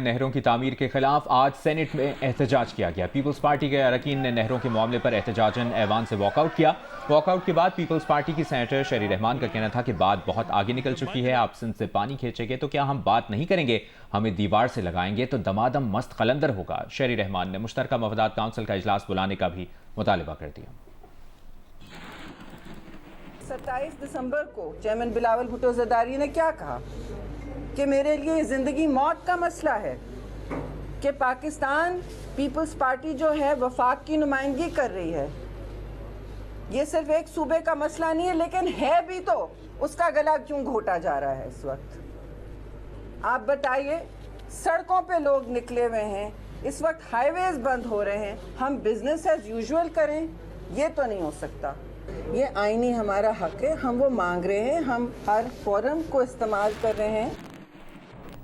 نہروں کی تعمیر کے خلاف آج سینٹ میں احتجاج کیا گیا۔ پیپلز پارٹی کے اراکین نے نہروں کے معاملے پر احتجاجاً ایوان سے واک آؤٹ کیا۔ واک آؤٹ کے بعد پیپلز پارٹی کی سینیٹر شیری رحمان کا کہنا تھا کہ بات بہت آگے نکل چکی ہے، آپ سندھ سے پانی کھینچیں گے تو کیا ہم بات نہیں کریں گے؟ ہمیں دیوار سے لگائیں گے تو دمادم مست قلندر ہوگا۔ شیری رحمان نے مشترکہ مفادات کونسل کا اجلاس بلانے کا بھی مطالبہ کر دیا۔ 27 دسمبر کو چیئرمین بلاول بھٹو زرداری نے کیا کہا کہ میرے لیے زندگی موت کا مسئلہ ہے کہ پاکستان پیپلز پارٹی جو ہے وفاق کی نمائندگی کر رہی ہے۔ یہ صرف ایک صوبے کا مسئلہ نہیں ہے، لیکن ہے بھی تو اس کا گلا کیوں گھوٹا جا رہا ہے اس وقت؟ آپ بتائیے، سڑکوں پہ لوگ نکلے ہوئے ہیں، اس وقت ہائی ویز بند ہو رہے ہیں، ہم بزنس ایز یوزول کریں؟ یہ تو نہیں ہو سکتا۔ یہ آئینی ہمارا حق ہے، ہم وہ مانگ رہے ہیں، ہم ہر فورم کو استعمال کر رہے ہیں۔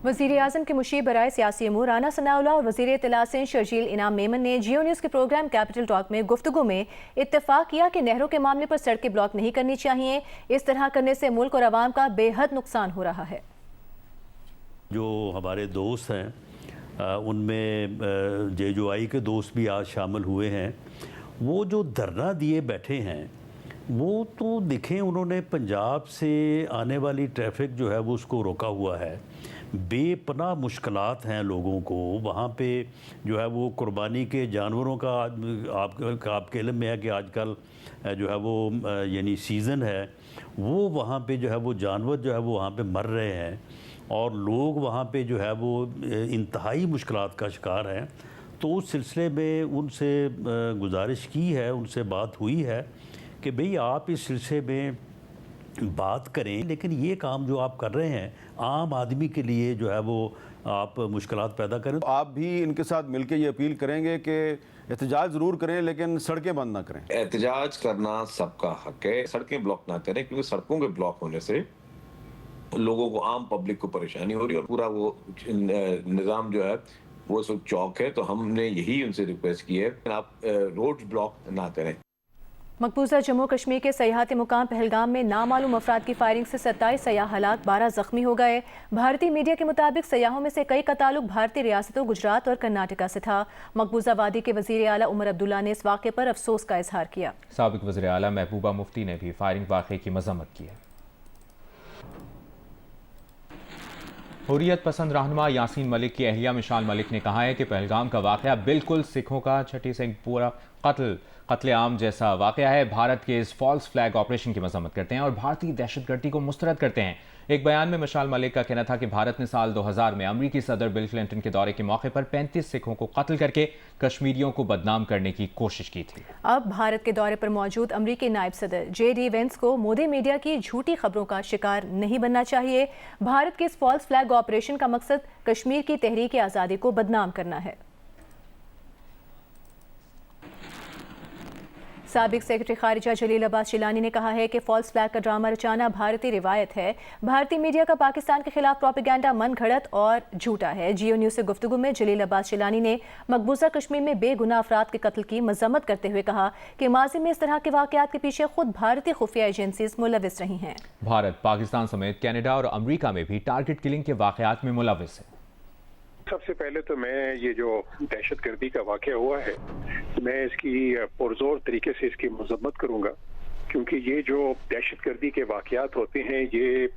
وزیر اعظم کے مشیر برائے سیاسی امور رانا ثناء اللہ اور وزیر اطلاع شرجیل انعام میمن نے جیو نیوز کے پروگرام کیپٹل ٹاک میں گفتگو میں اتفاق کیا کہ نہروں کے معاملے پر سڑکیں بلاک نہیں کرنی چاہیے، اس طرح کرنے سے ملک اور عوام کا بے حد نقصان ہو رہا ہے۔ جو ہمارے دوست ہیں ان میں جے جو آئی کے دوست بھی آج شامل ہوئے ہیں، وہ جو دھرنا دیے بیٹھے ہیں وہ تو دیکھیں انہوں نے پنجاب سے آنے والی ٹریفک جو ہے وہ اس کو روکا ہوا ہے۔ بے پناہ مشکلات ہیں لوگوں کو وہاں پہ، جو ہے وہ قربانی کے جانوروں کا آپ کے علم میں ہے کہ آج کل جو ہے وہ یعنی سیزن ہے، وہ وہاں پہ جو ہے وہ جانور جو ہے وہ وہاں پہ مر رہے ہیں اور لوگ وہاں پہ جو ہے وہ انتہائی مشکلات کا شکار ہیں۔ تو اس سلسلے میں ان سے گزارش کی ہے، ان سے بات ہوئی ہے کہ بھئی آپ اس سلسلے میں بات کریں، لیکن یہ کام جو آپ کر رہے ہیں عام آدمی کے لیے جو ہے وہ آپ مشکلات پیدا کریں۔ آپ بھی ان کے ساتھ مل کے یہ اپیل کریں گے کہ احتجاج ضرور کریں لیکن سڑکیں بند نہ کریں۔ احتجاج کرنا سب کا حق ہے، سڑکیں بلاک نہ کریں، کیونکہ سڑکوں کے بلاک ہونے سے لوگوں کو، عام پبلک کو پریشانی ہو رہی ہے اور پورا وہ نظام جو ہے وہ اس وقت چوک ہے۔ تو ہم نے یہی ان سے ریکویسٹ کی ہے کہ آپ روڈ بلاک نہ کریں۔ مقبوضہ جموں کشمیر کے سیاحتی مقام پہلگام میں نامعلوم افراد کی فائرنگ سے 27 سیاح ہلاک، 12 زخمی ہو گئے۔ بھارتی میڈیا کے مطابق سیاحوں میں سے کئی کا تعلق بھارتی ریاستوں گجرات اور کرناٹکا سے تھا۔ مقبوضہ وادی کے وزیر اعلیٰ عمر عبداللہ نے اس واقعے پر افسوس کا اظہار کیا۔ سابق وزیر اعلیٰ محبوبہ مفتی نے بھی فائرنگ واقعے کی مذمت کی ہے۔ حریت پسند رہنما یاسین ملک کی اہلیہ مشال ملک نے کہا ہے کہ پہلگام کا واقعہ بالکل سکھوں کا چھٹی سے پورا قتل عام جیسا واقعہ ہے۔ بھارت کے اس فالس فلیگ آپریشن کی مذمت کرتے ہیں اور بھارتی دہشت گردی کو مسترد کرتے ہیں۔ ایک بیان میں مشال ملک کا کہنا تھا کہ بھارت نے سال 2000 میں امریکی صدر بل کلنٹن کے دورے کے موقع پر 35 سکھوں کو قتل کر کے کشمیریوں کو بدنام کرنے کی کوشش کی تھی۔ اب بھارت کے دورے پر موجود امریکی نائب صدر جے ڈی وینس کو مودی میڈیا کی جھوٹی خبروں کا شکار نہیں بننا چاہیے۔ بھارت کے اس فالس فلیگ آپریشن کا مقصد کشمیر کی تحریک آزادی کو بدنام کرنا ہے۔ سابق سیکرٹری خارجہ جلیل عباس جیلانی نے کہا ہے کہ فالس فلیگ کا ڈرامہ رچانا بھارتی روایت ہے۔ بھارتی میڈیا کا پاکستان کے خلاف پروپیگنڈا من گھڑت اور جھوٹا ہے۔ جیو نیوز سے گفتگو میں جلیل عباس جیلانی نے مقبوضہ کشمیر میں بے گناہ افراد کے قتل کی مذمت کرتے ہوئے کہا کہ ماضی میں اس طرح کے واقعات کے پیچھے خود بھارتی خفیہ ایجنسیز ملوث رہی ہیں۔ بھارت پاکستان سمیت کینیڈا اور امریکہ میں بھی ٹارگٹ کلنگ کے واقعات میں ملوث ہے۔ سب سے پہلے تو میں یہ جو دہشت گردی کا واقعہ ہوا ہے میں اس کی پرزور طریقے سے اس کی مذمت کروں گا، کیونکہ یہ جو دہشت گردی کے واقعات ہوتے ہیں یہ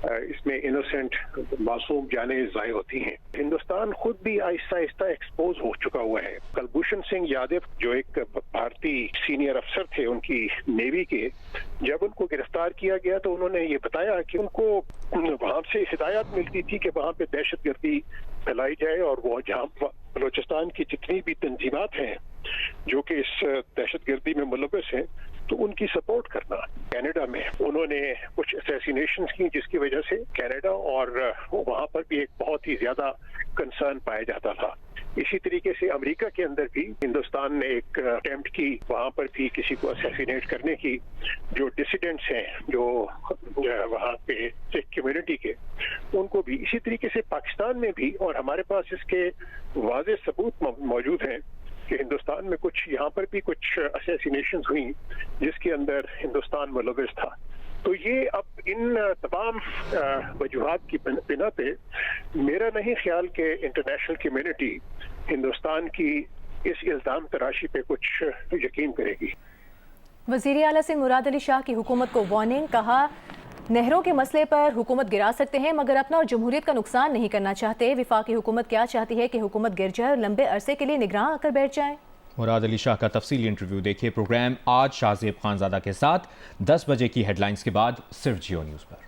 اس میں انوسینٹ معصوم جانیں ضائع ہوتی ہیں۔ ہندوستان خود بھی آہستہ آہستہ ایکسپوز ہو چکا ہوا ہے۔ کلبھوشن سنگھ یادو جو ایک بھارتی سینئر افسر تھے ان کی نیوی کے، جب ان کو گرفتار کیا گیا تو انہوں نے یہ بتایا کہ ان کو وہاں سے ہدایات ملتی تھی کہ وہاں پہ دہشت گردی پھیلائی جائے اور وہ جہاں بلوچستان کی جتنی بھی تنظیمات ہیں جو کہ اس دہشت گردی میں ملوث ہیں تو ان کی سپورٹ کرنا۔ کینیڈا میں انہوں نے کچھ اسیسینیشنز کی جس کی وجہ سے کینیڈا اور وہاں پر بھی ایک بہت ہی زیادہ کنسرن پایا جاتا تھا۔ اسی طریقے سے امریکہ کے اندر بھی ہندوستان نے ایک اٹیمپٹ کی وہاں پر بھی کسی کو اسیسینیٹ کرنے کی۔ جو ڈسیڈنٹس ہیں جو وہاں پہ سکھ کمیونٹی کے، ان کو بھی اسی طریقے سے پاکستان میں بھی، اور ہمارے پاس اس کے واضح ثبوت موجود ہیں کہ ہندوستان میں کچھ یہاں پر بھی کچھ اسیسینیشنز ہوئیں جس کے اندر ہندوستان ملوث تھا۔ تو یہ اب ان تمام وجوہات کی بنا پہ میرا نہیں خیال کہ انٹرنیشنل کمیونٹی ہندوستان کی اس الزام تراشی پہ کچھ یقین کرے گی۔ وزیر اعلیٰ سے مراد علی شاہ کی حکومت کو وارننگ، کہا نہروں کے مسئلے پر حکومت گرا سکتے ہیں مگر اپنا اور جمہوریت کا نقصان نہیں کرنا چاہتے۔ وفاقی حکومت کیا چاہتی ہے کہ حکومت گر جائے اور لمبے عرصے کے لیے نگراں آ کر بیٹھ جائے؟ مراد علی شاہ کا تفصیلی انٹرویو دیکھیے پروگرام آج شاہ زیب خانزادہ کے ساتھ 10 بجے کی ہیڈ لائنز کے بعد صرف جیو نیوز پر۔